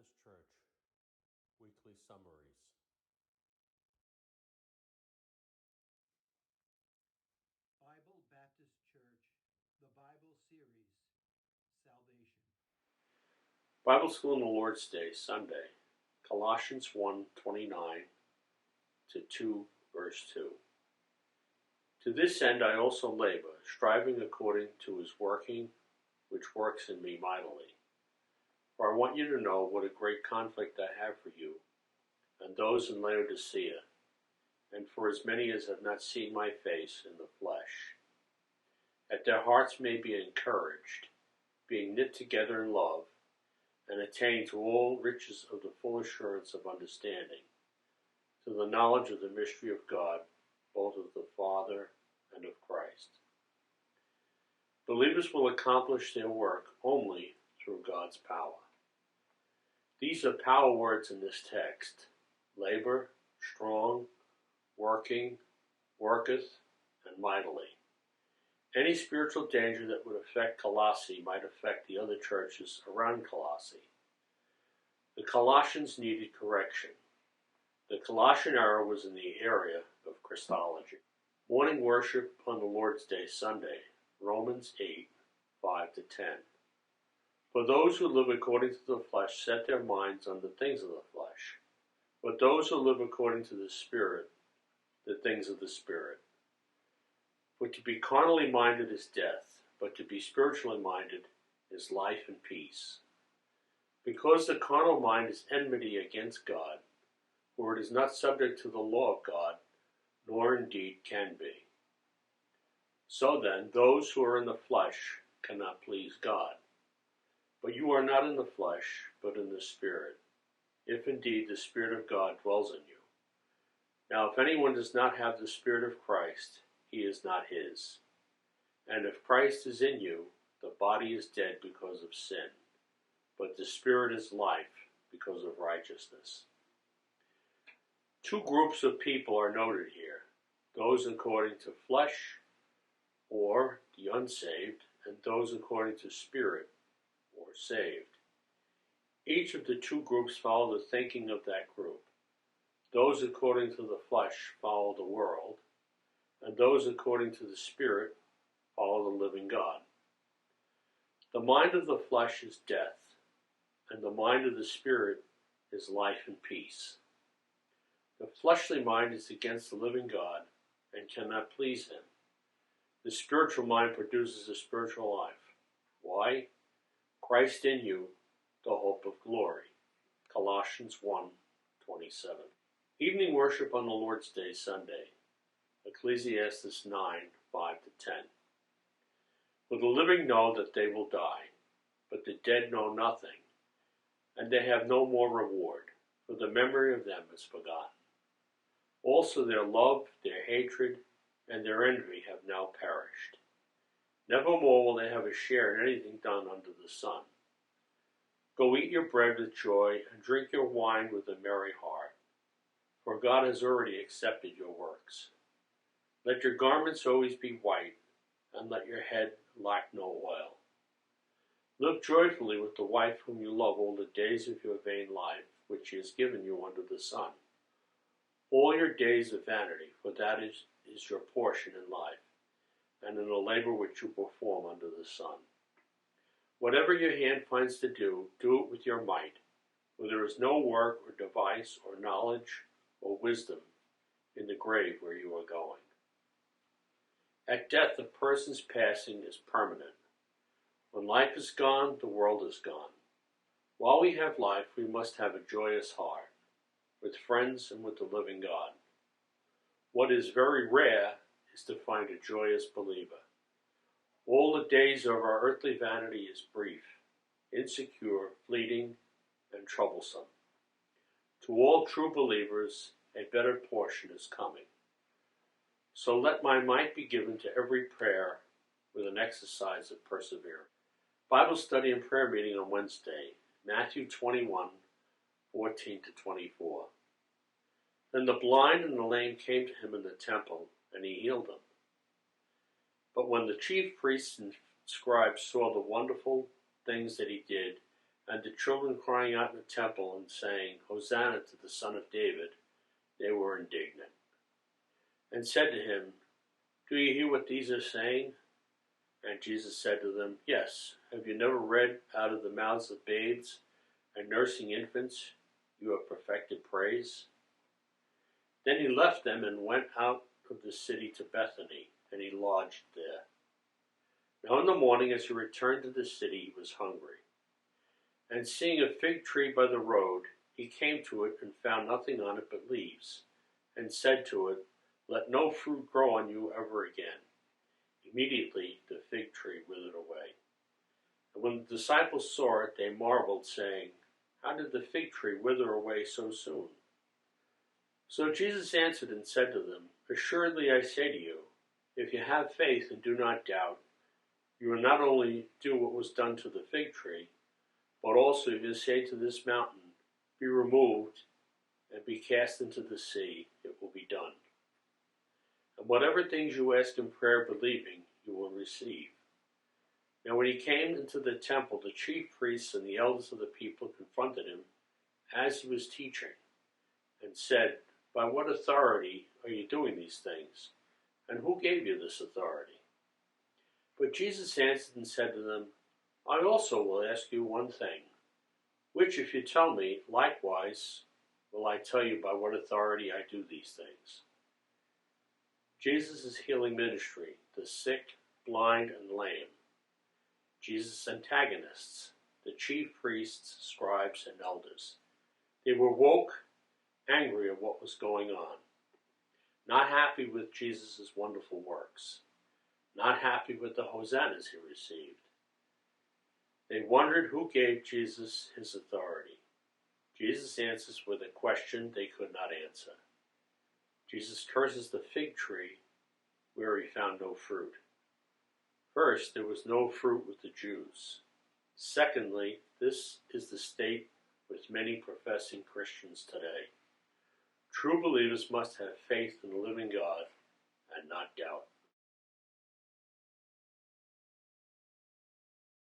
Baptist Church Weekly Summaries. Bible Baptist Church, the Bible series, Salvation. Bible School on the Lord's Day, Sunday, Colossians 1:29 to 2, verse 2. To this end I also labor, striving according to his working, which works in me mightily. For I want you to know what a great conflict I have for you and those in Laodicea, and for as many as have not seen my face in the flesh, that their hearts may be encouraged, being knit together in love, and attain to all riches of the full assurance of understanding, to the knowledge of the mystery of God, both of the Father and of Christ. Believers will accomplish their work only through God's power. These are power words in this text: labor, strong, working, worketh, and mightily. Any spiritual danger that would affect Colossae might affect the other churches around Colossae. The Colossians needed correction. The Colossian error was in the area of Christology. Morning worship on the Lord's Day, Sunday, Romans 8:5-10. For those who live according to the flesh set their minds on the things of the flesh, but those who live according to the Spirit, the things of the Spirit. For to be carnally minded is death, but to be spiritually minded is life and peace. Because the carnal mind is enmity against God, for it is not subject to the law of God, nor indeed can be. So then, those who are in the flesh cannot please God. But you are not in the flesh, but in the Spirit, if indeed the Spirit of God dwells in you. Now if anyone does not have the Spirit of Christ, he is not his. And if Christ is in you, the body is dead because of sin, but the Spirit is life because of righteousness. Two groups of people are noted here: those according to flesh, or the unsaved, and those according to Spirit, or saved. Each of the two groups follow the thinking of that group. Those according to the flesh follow the world, and those according to the Spirit follow the living God. The mind of the flesh is death, and the mind of the Spirit is life and peace. The fleshly mind is against the living God and cannot please him. The spiritual mind produces a spiritual life. Why? Christ in you, the hope of glory. Colossians 1:27. Evening worship on the Lord's Day, Sunday. Ecclesiastes 9:5-10. For the living know that they will die, but the dead know nothing, and they have no more reward, for the memory of them is forgotten. Also their love, their hatred, and their envy have now perished. Nevermore will they have a share in anything done under the sun. Go eat your bread with joy, and drink your wine with a merry heart, for God has already accepted your works. Let your garments always be white, and let your head lack no oil. Live joyfully with the wife whom you love all the days of your vain life, which he has given you under the sun. All your days of vanity, for that is your portion in life, and in the labor which you perform under the sun. Whatever your hand finds to do, do it with your might, for there is no work or device or knowledge or wisdom in the grave where you are going. At death, a person's passing is permanent. When life is gone, the world is gone. While we have life, we must have a joyous heart, with friends and with the living God. What is very rare is to find a joyous believer. All the days of our earthly vanity is brief, insecure, fleeting, and troublesome. To all true believers, a better portion is coming. So let my might be given to every prayer with an exercise of perseverance. Bible study and prayer meeting on Wednesday, Matthew 21:14-24. Then the blind and the lame came to him in the temple, and he healed them. But when the chief priests and scribes saw the wonderful things that he did, and the children crying out in the temple and saying, Hosanna to the Son of David, they were indignant, and said to him, Do you hear what these are saying? And Jesus said to them, Yes, have you never read, out of the mouths of babes and nursing infants you have perfected praise? Then he left them and went out of the city to Bethany, and he lodged there. Now in the morning as he returned to the city, he was hungry. And seeing a fig tree by the road, he came to it and found nothing on it but leaves, and said to it, Let no fruit grow on you ever again. Immediately the fig tree withered away. And when the disciples saw it, they marveled, saying, How did the fig tree wither away so soon? So Jesus answered and said to them, Assuredly I say to you, if you have faith and do not doubt, you will not only do what was done to the fig tree, but also if you say to this mountain, Be removed and be cast into the sea, it will be done. And whatever things you ask in prayer believing, you will receive. Now when he came into the temple, the chief priests and the elders of the people confronted him as he was teaching, and said, By what authority are you doing these things? And who gave you this authority? But Jesus answered and said to them, I also will ask you one thing, which if you tell me, likewise will I tell you by what authority I do these things. Jesus' healing ministry, the sick, blind, and lame. Jesus' antagonists, the chief priests, scribes, and elders. They were woke, angry at what was going on, not happy with Jesus' wonderful works, not happy with the hosannas he received. They wondered who gave Jesus his authority. Jesus answers with a question they could not answer. Jesus curses the fig tree where he found no fruit. First, there was no fruit with the Jews. Secondly, this is the state with many professing Christians today. True believers must have faith in the living God and not doubt.